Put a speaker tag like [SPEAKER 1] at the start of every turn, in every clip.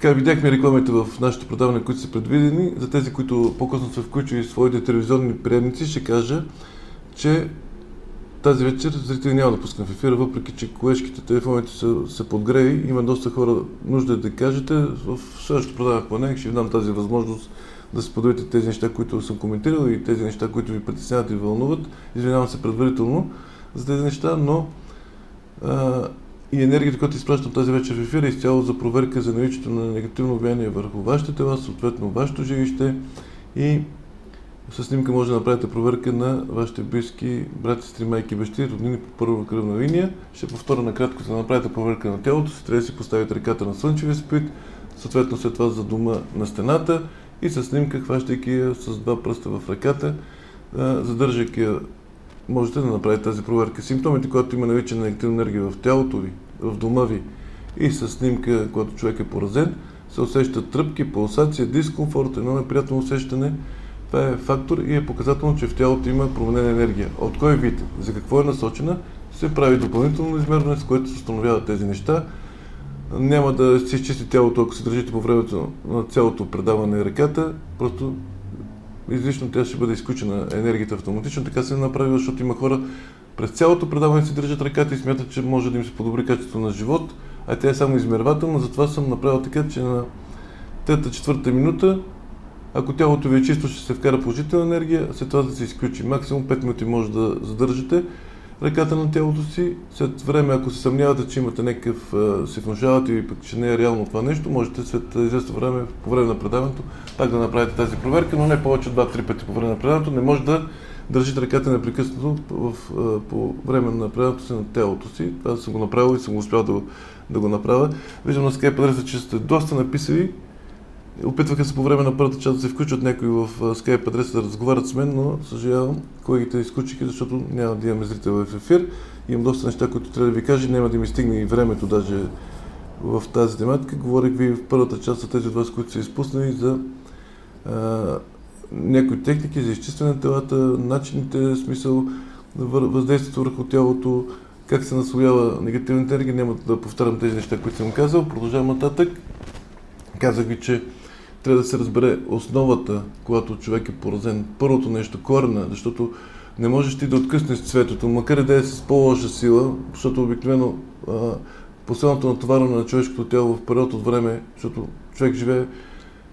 [SPEAKER 1] Така видяхме рекламите в нашите предавания, които са предвидени. За тези, които по-късно са включили своите телевизионни приемници, ще кажа, че тази вечер зрители няма да пускам в ефира, въпреки че колежките телефоните са подгреви. Има доста хора нужда да кажете. В следващото предаване в понеделник ще ви дам тази възможност да споделите тези неща, които съм коментирал и тези неща, които ви притесняват и вълнуват. Извинявам се предварително за тези неща, но и енергията, която изпращам тази вечер в ефира, е изцяло за проверка за наличието на негативно влияние върху вашите тела, съответно вашето жилище, и със снимка може да направите проверка на вашите близки брати, сестри, майки, бащи, роднини по първа кръвна линия. Ще повторя накратко, за да направите проверка на тялото си, трябва да си поставите ръката на слънчевия спит, съответно след това за дома на стената и със снимка, хващайки я с два пръста в ръката, задържайки я, можете да направите тази проверка. Симптомите, когато има наличие на негативна енергия в тялото ви, в дома ви и с снимка, когато човек е поразен, се усещат тръпки, пулсация, дискомфорт, едно неприятно усещане. Това е фактор и е показателно, че в тялото има променена енергия. От кой вид, за какво е насочена, се прави допълнително измерване, с което се установяват тези неща. Няма да се изчисти тялото, ако се държите по времето на цялото предаване на ръката, просто излишно тя ще бъде изключена енергията автоматично. Така се направи, защото има хора през цялото предаване си държат ръката и смятат, че може да им се подобри качеството на живот, а тя е само измервателна. Затова съм направил така, че на трета-четвърта минута, ако тялото ви е чисто, ще се вкара положителна енергия, след това да се изключи. Максимум 5 минути може да задържите ръката на тялото си. След време, ако се съмнявате, че имате някакъв, се внушавате или пък, че не е реално това нещо, можете след известно време, по време на предаването, пак да направите тази проверка, но не повече от 2-3 пъти по време на предаването. Не може да държите ръката непрекъснато по време на предаването си на тялото си. Това съм го направил и съм успял да го направя. Виждам на Skype адреса, че сте доста написали. Опитваха се по време на първата част да се включат някои в Skype адреса да разговарят с мен, но съжалявам, колегите изключиха, защото няма да имаме зрител в ефир. Имам доста неща, които трябва да ви кажа, няма да ми стигне и времето даже в тази тематика. Говорих ви в първата част за тези от вас, които са изпуснали, за някои техники за изчистване на телата, начините, смисъл, въздействието върху тялото, как се наслоява негативната енергия. Няма да повтарям тези неща, които съм казал. Продължавам нататък. Казах ви, че трябва да се разбере основата, когато човек е поразен. Първото нещо, корена, защото не можеш ти да откъснеш цветото, макар и да е с по-лоша сила, защото обикновено последното натоварване на човешкото тяло в период от време, защото човек живее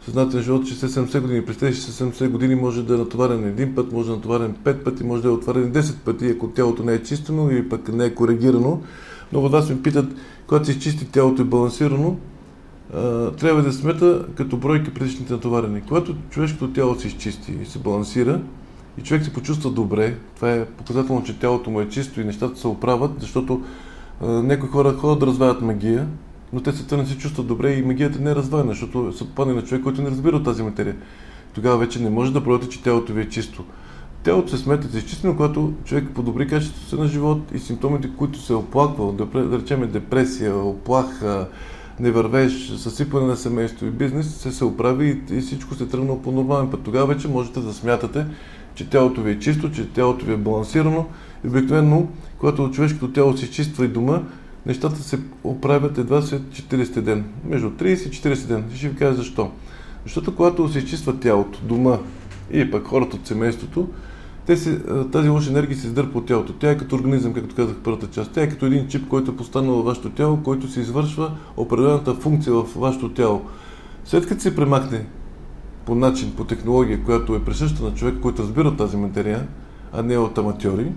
[SPEAKER 1] съзнателен живот 60-70 години. През тези 60-70 години може да е натоварен един път, може да е натоварен 5 пъти, може да е отварен 10 пъти, ако тялото не е чистено или пък не е коригирано. Много от вас ме питат, когато се изчисти тялото е балансирано, трябва да смета като бройки предишните натоварени. Когато човешкото тяло се изчисти и се балансира и човек се почувства добре, това е показателно, че тялото му е чисто и нещата се оправят, защото някои хора ходят да разваят магия, но те се не се чувстват добре и магията не е разваяна, защото са попадне на човек, който не разбира от тази материя. Тогава вече не може да проявите, че тялото ви е чисто. Тялото се смята за изчистено, когато човек подобри качеството си на живот и симптомите, които се е оплаквал, да речем депресия, оплаха, не вървеш, съсипване на семейство и бизнес, се оправи и всичко се тръгнало по нормален път. Тогава вече можете да смятате, че тялото ви е чисто, че тялото ви е балансирано. И обикновено, когато човешкото тяло се изчиства и дома, нещата се оправят едва след 40 ден. Между 30 и 40 ден. Ще ви кажа защо. Защото когато се изчиства тялото, дома и пък хората от семейството, тази лоша енергия се издърпа от тялото. Тя е като организъм, както казах в първата част. Тя е като един чип, който е постанал във вашето тяло, който се извършва определената функция в вашето тяло. След като се премахне по начин, по технология, която е присъща на човек, който разбира тази материя, а не от аматьори,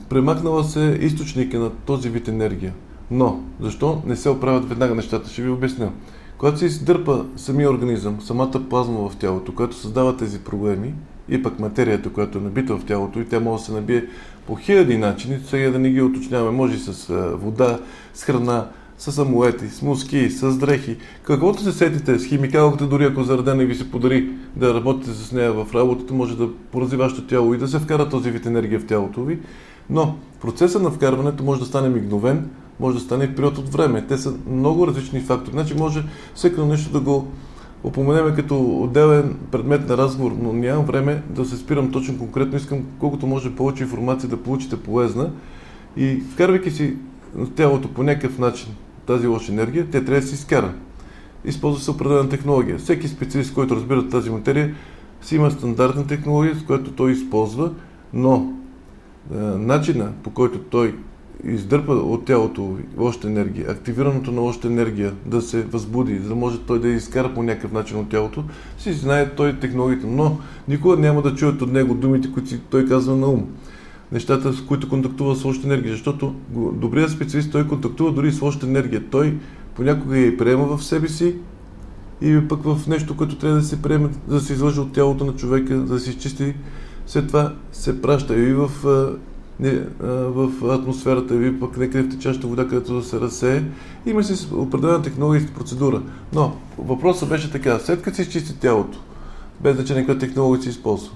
[SPEAKER 1] премахнала се източника на този вид енергия. Но, защо не се оправят веднага нещата? Ще ви обясня. Когато се издърпа самия организъм, самата плазма в тялото, която създава тези проблеми, и пък материята, която е набита в тялото, и тя може да се набие по хиляди начини, сега да не ги уточняваме, може и с вода, с храна, с амулети, с муски, с дрехи. Каквото се сетите, с химикалката, дори ако заредена и ви се подари да работите с нея в работата, може да порази вашето тяло и да се вкара този вид енергия в тялото ви. Но процесът на вкарването може да стане мигновен, може да стане в период от време. Те са много различни фактори. Значи може всеки нещо да го упоменеме като отделен предмет на разговор, но нямам време да се спирам точно конкретно. Искам колкото може повече информация да получите полезна и вкарвайки си тялото по някакъв начин, тази лоша енергия, тя трябва да се изкара. Използва се определена технология. Всеки специалист, който разбира тази материя, си има стандартна технология, с която той използва, но начина, по който той издърпа от тялото лошата енергия, активирането на лошата енергия да се възбуди, за да може той да я изкара по някакъв начин от тялото, си знае той технологията, но никога няма да чуят от него думите, които той казва на ум. Нещата, с които контактува с лошата енергия, защото добрият специалист, той контактува дори с лошата енергия. Той понякога я приема в себе си и пък в нещо, което трябва да се приеме, да се излъжи от тялото на човека, да се изчисти. След това се праща и в атмосферата, и пък някъде в течаща вода, където да се разсее. Има си определена технология и процедура. Но въпросът беше така, след като се изчисти тялото, без значение каква технология се използва,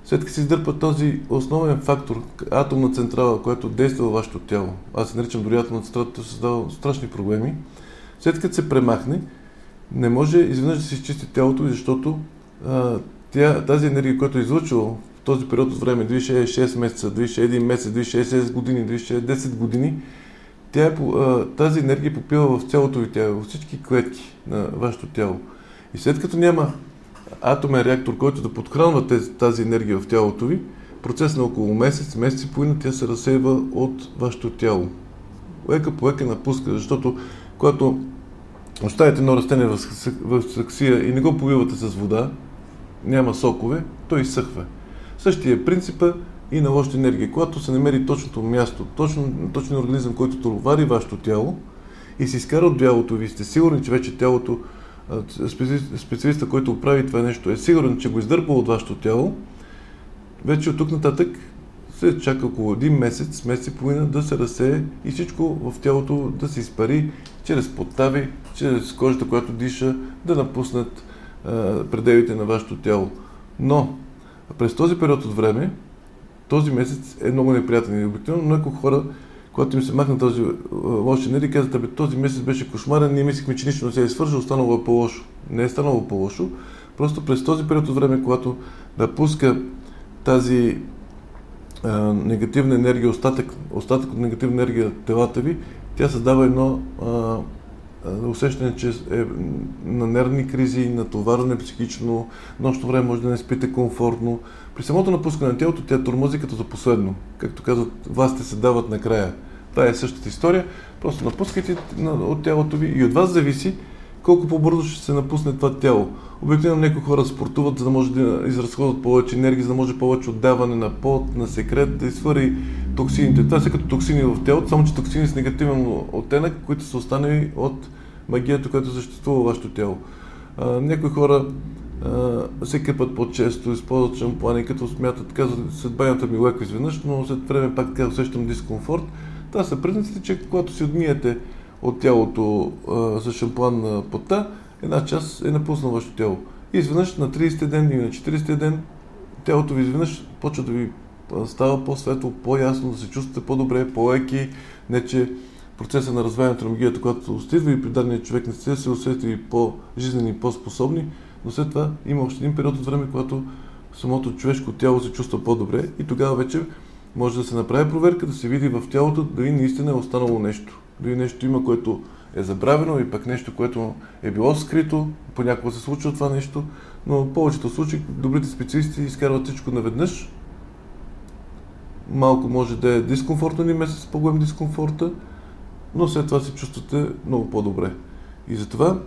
[SPEAKER 1] след като се издърпа този основен фактор, атомна централа, която действа във вашето тяло, аз се наричам дори атомна централа, която създава страшни проблеми, след като се премахне, не може изведнъж да се изчисти тялото, защото тази енергия, която е излъчила в този период от време, 6 месеца, 1 месец, 6 години, 10 години, тази енергия попива в цялото ви тяло, във всички клетки на вашето тяло. И след като няма атомен реактор, който да подхранва тази енергия в тялото ви, процес на около месец и половина, тя се разсейва от вашето тяло. Лека по лека напуска, защото когато оставите едно растение в саксия и не го поливате с вода, няма сокове, той изсъхва. Същия е принципа и на лошата енергия. Когато се намери точното място, точният организъм, който товари вашето тяло и се изкара от тялото ви, сте сигурни, че вече тялото, специалиста, който прави това нещо, е сигурен, че го издърпа от вашето тяло, вече от тук нататък се чака около 1 месец, месец и половина да се разсее и всичко в тялото да се изпари чрез подтави, чрез кожата, която диша, да напуснат пределите на вашето тяло. Но през този период от време, този месец е много неприятен и обикновено много хора, когато им се махна този лоша енергия, казват, този месец беше кошмарен, ние мислихме, че нищо не се е свършило, останало е по-лошо. Не е станало по-лошо, просто през този период от време, когато напуска тази негативна енергия, остатък от негативна енергия в телата ви, тя създава едно усещане, че е на нервни кризи, натоварване психично, нощно време може да не спите комфортно. При самото напускане на тялото тя тормози като за последно. Както казват, властите се дават накрая. Това е същата история. Просто напускайте от тялото ви и от вас зависи колко по-бързо ще се напусне това тяло. Обикновено някои хора спортуват, за да може да изразходват повече енергия, за да може повече отдаване на пот, на секрет, да изхвърли токсините. Това са като токсини в тялото, само че токсини с негативен оттенък, които са останали от магията, която съществува в вашето тяло. Някои хора се къпат по-често, използват шампуани, като смятат, казват, съдбанината ми леко изведнъж, но след време пак така усещам дискомфорт. Това са признаците, че когато си отмиете от тялото за шампуан на пота, една част е напуснала вашето тяло. И изведнъж на 30 ден или на 40 ден тялото ви изведнъж почва да ви става по-светло, по-ясно, да се чувствате по-добре, по-леки, не че процеса на разваянето на магията, когато стидва и при дадения човек не сте се усетили по-жизнени и по-способни, но след това има още един период от време, когато самото човешко тяло се чувства по-добре и тогава вече може да се направи проверка, да се види в тялото дали наистина е останало нещо. Дали нещо има, което е забравено и пък нещо, което е било скрито, понякога се случва това нещо, но в повечето случаи добрите специалисти изкарват всичко наведнъж. Малко може да е дискомфортно, един месец по-голям дискомфорта, но след това се чувствате много по-добре. И затова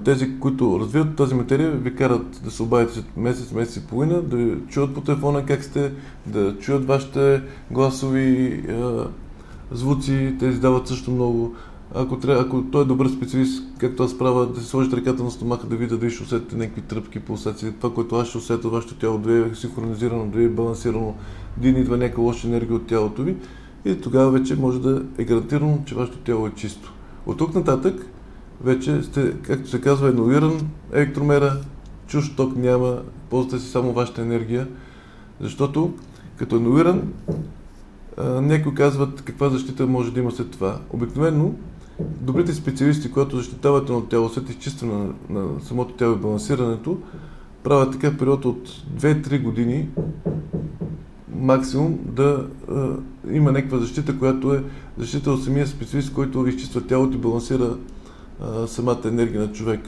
[SPEAKER 1] тези, които развиват тази материя, ви карат да се обадите след месец и половина, да чуят по телефона как сте, да чуят вашите гласови звуци, те издават също много. Ако той е добър специалист, както аз правя, да се сложите ръката на стомаха, да видя дали ще усетите някакви тръпки, пулсации, това, което аз ще усетя от вашето тяло, дали е синхронизирано, дали е балансирано, дали идва някаква лоша енергия от тялото ви и тогава вече може да е гарантирано, че вашето тяло е чисто. От тук нататък вече сте, както се казва, енулиран електромера, чужд ток няма, ползвате си само вашата енергия, защото като енулиран, някои казват каква защита може да има след това. Обикновено, добрите специалисти, които защитават едно тяло след изчистване на самото тяло и балансирането, правят така период от 2-3 години максимум да има някаква защита, която е защита от самия специалист, който изчиства тялото и балансира самата енергия на човек.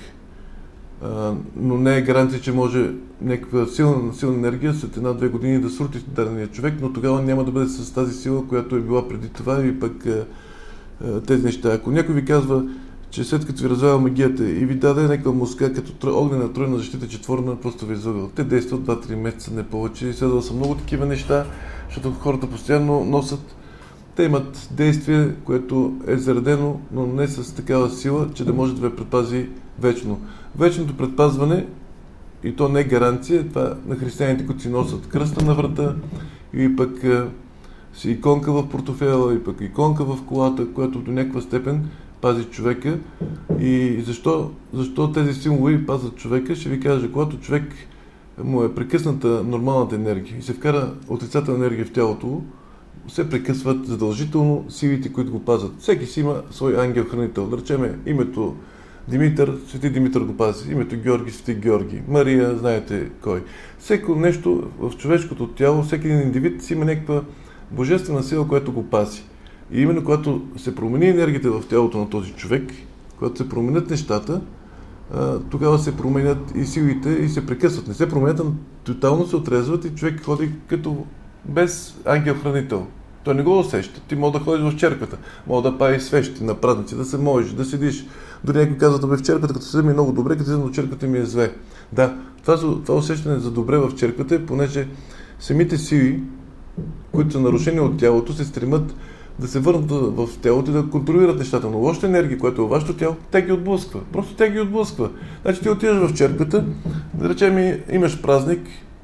[SPEAKER 1] Но не е гаранция, че може някаква силна енергия след 1-2 години да срути дадения човек, но тогава няма да бъде с тази сила, която е била преди това и пък тези неща. Ако някой ви казва, че след като ви развява магията и ви даде някаква муска, като огнена тройна защита четворна, просто ви излъгал. Те действат 2-3 месеца, не повече. Следвало са много такива неща, защото хората постоянно носят. Те имат действие, което е заредено, но не с такава сила, че да може да ви предпази вечно. Вечното предпазване, и то не е гаранция, това на християните, които си носят кръста на врата, и пък си иконка в портофела, и пък иконка в колата, която до някаква степен пази човека. И защо тези символи пазят човека, ще ви кажа, когато човек му е прекъсната нормалната енергия и се вкара отрицателна енергия в тялото, се прекъсват задължително силите, които го пазят. Всеки си има свой ангел-хранител. Да речеме името Димитър, свети Димитър го пази. Името Георги, свети Георги. Мария, знаете кой. Всеко нещо в човешкото тяло, всеки един индивид си има някаква божествена сила, която го пази. И именно когато се промени енергията в тялото на този човек, когато се променят нещата, тогава се променят и силите и се прекъсват. Не се променят, но тотално се отрезват и човек ходи като без ангел-хранител. Той не го усеща. Ти мога да ходиш в черквата, мога да паеш свещи на празници, да се молиш, да седиш. Дори някой казва, да бе в черквата, като седи ми е много добре, като седи в черквата ми е зле. Да, това усещане за добре в черквата е, понеже самите сили, които са нарушени от тялото, се стремят да се върнат в тялото и да контролират нещата. Но лошата енергия, която е във вашето тяло, те ги отблъсква. Просто те ги отблъсква. Значи ти отиваш в черквата, да речем имаш празник,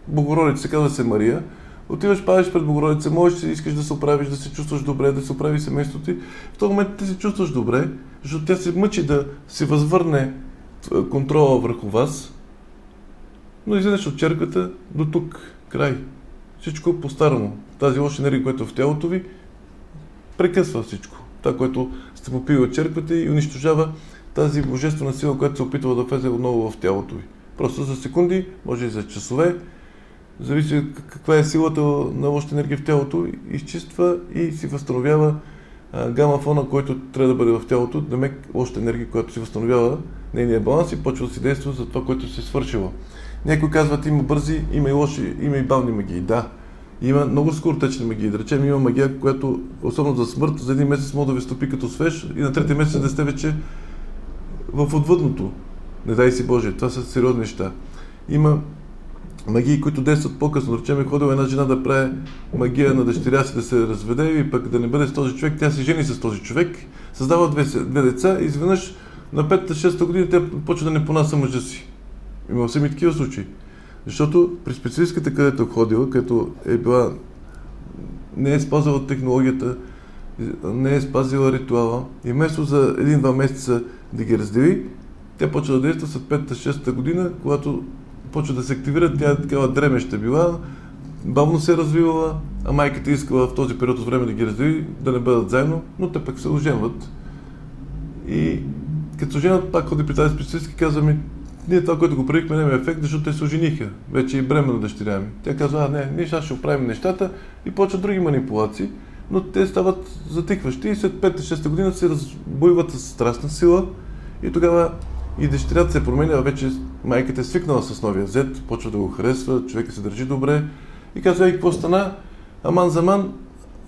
[SPEAKER 1] Богородица, казва се Мария, отиваш, пазиш пред Богородица, можеш да искаш да се оправиш, да се чувстваш добре, да се оправи семейството ти. В този момент ти се чувстваш добре, защото тя се мъчи да се възвърне контрола върху вас, но излезеш от черквата до тук, край. Всичко по-старому. Тази лоша енергия, която е в тялото ви, прекъсва всичко. Това, което сте попили от черквата и унищожава тази божествена сила, която се опитва да влезе отново в тялото ви. Просто за секунди, може и за часове, зависи каква е силата на лошата енергия в тялото, изчиства и си възстановява гама-фона, който трябва да бъде в тялото, демек лошата енергия, която си възстановява нейния баланс и почва да си действа за това, което се е свършило. Някои казват, има бързи, има и лоши, има и бавни магии. Да, има много скоротечни магии. Да речем, има магия, която, особено за смърт, за един месец може да ви стопи като свеж и на третия месец да сте вече в отвъдното. Не дай си Боже, това са сериозни неща. Има магии, които действат по-късно. Да речем, ходила една жена да прави магия на дъщеря си да се разведе и пък да не бъде с този човек, тя се жени с този човек, създава две деца и изведнъж на 5-6 година тя почва да не понася мъжа си. Има сами такива случаи. Защото при специалистката, където е ходила, където е била, не е спазвала технологията, не е спазила ритуала и вместо за 1-2 месеца да ги раздели, тя почва да действа след 5-6 година, когато почва да се активира, тя такава дремеща била, бавно се е развивала, а майката искала в този период от време да ги раздели, да не бъдат заедно, но те пък се оженват. И като се оженват, пак ходи при тази специалистка и казва ми, ние това, което го правихме, няма ефект, защото те се ожениха. Вече и бременна дъщеря ми. Тя казва, не, ние сега ще оправим нещата и почват други манипулации, но те стават затикващи и след 5-6 година се разбойват с страшна сила и тогава и дъщерята се променя, вече майката е свикнала с новия зет, почва да го харесва, човека се държи добре и казва, какво стана? Аман заман,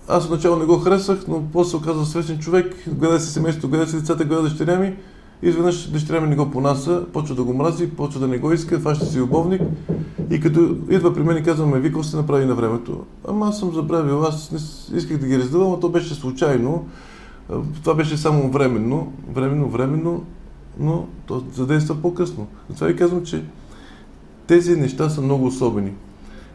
[SPEAKER 1] аз отначало не го харесвах, но после се оказва свестен човек, гледа се семейството, гледа се децата, гледа дъщеря ми. И изведнъж дъщеря ми не го понася, почва да го мрази, почва да не го иска, фаща си любовник и като идва при мен и казва, вие какво сте направи на времето? Ама аз съм забравил, аз не исках да ги раздавам, но то беше случайно, това беше само временно, но то задейства по-късно. Затова ви казвам, че тези неща са много особени.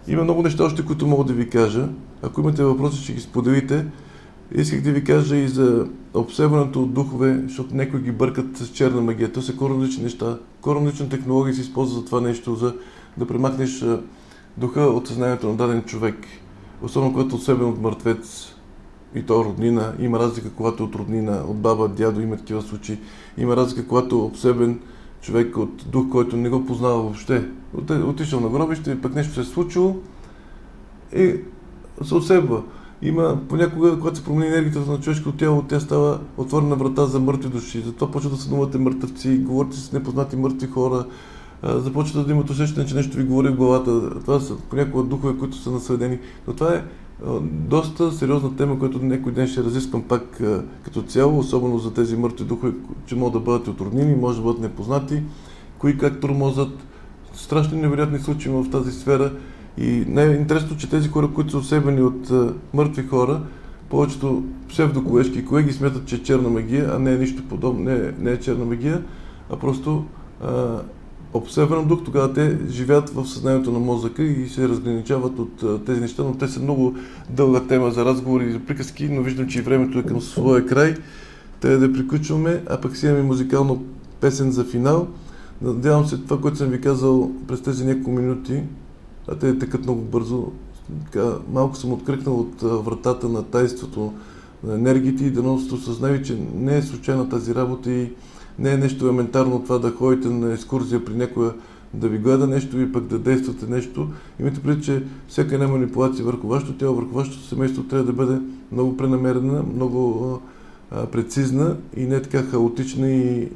[SPEAKER 1] Има много неща още, които мога да ви кажа. Ако имате въпроси, ще ги споделите. Исках да ви кажа и за обсебването от духове, защото някои ги бъркат с черна магия. То са коренно различни неща. Коренно различна технология се използва за това нещо, за да премахнеш духа от съзнанието на даден човек. Особено когато е обсебен от мъртвец и то роднина. Има разлика, когато е от роднина, от баба, дядо, има такива случаи. Има разлика, когато е обсебен човек от дух, който не го познава въобще. Отишъл на гробище и пък нещо се е случило и се обсебва. Има понякога, когато се промени енергията на човешкото тяло, тя става отворена врата за мъртви души. Затова почва да сънувате мъртъвци, говорите с непознати мъртви хора, започвате да имате усещане, че нещо ви говори в главата. Това са понякога духове, които са наследени. Но това е доста сериозна тема, която някой ден ще разисквам пак като цяло, особено за тези мъртви духове, че могат да бъдат от роднини, може да бъдат непознати, кои как тормозат. Страшно невероятни случаи в тази сфера. И най-интересно, че тези хора, които са усебени от мъртви хора, повечето псевдоколешки колеги смятат, че е черна магия, а не е нищо подобно, не е черна магия, а просто обсебен дух. Тогава те живеят в съзнанието на мозъка и се разграничават от тези неща, но те са много дълга тема за разговори и за приказки, но виждам, че и времето е към своя край. Трябва да приключваме, а пък си имаме музикална песен за финал. Надявам се това, което съм ви казал през тези няколко минути, а те текат много бързо. Така, малко съм откръкнал от вратата на тайнството на енергиите и дано сте осъзнали, че не е случайна тази работа и не е нещо елементарно това да ходите на екскурзия при някоя да ви гледа нещо и пък да действате нещо. Имайте предвид, че всяка една манипулация върху вашето тяло, върху вашето семейство трябва да бъде много пренамерена, много прецизна и не така хаотична и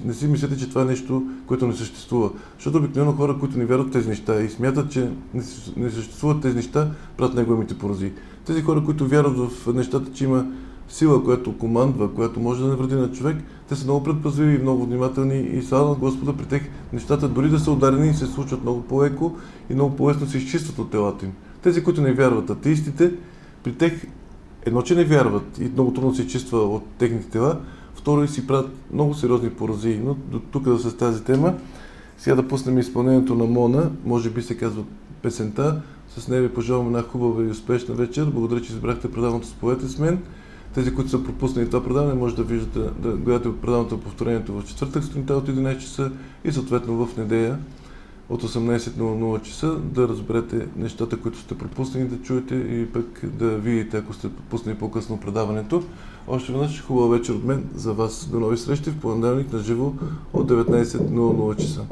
[SPEAKER 1] не си мислете, че това е нещо, което не съществува. Защото обикновено хора, които не вярват в тези неща и смятат, че не съществуват тези неща, правят най-големите порази. Тези хора, които вярват в нещата, че има сила, която командва, която може да навреди на човек, те са много предпазливи и много внимателни и слава на Господа, при тях нещата дори да са ударени се случват много по-леко и много по-лесно се изчистват от телата им. Тези, които не вярват, атеистите, при тях едно, че не вярват и много трудно се изчиства от техните тела, второ и си правят много сериозни порази. Но до тук да с тази тема. Сега да пуснем изпълнението на Мона, може би се казва песента. С нея ви пожелавам една хубава и успешна вечер. Благодаря, че избрахте предаването Споете с мен. Тези, които са пропуснали това предаване, може да виждате, да гледате предаването повторението в четвъртък сутринта от 11 часа и съответно в неделя от 18:00 часа да разберете нещата, които сте пропуснали да чуете и пък да видите, ако сте пропуснали по-късно предаването. Още веднъж хубава вечер от мен за вас. До нови срещи в понеделник на живо от 19:00 часа.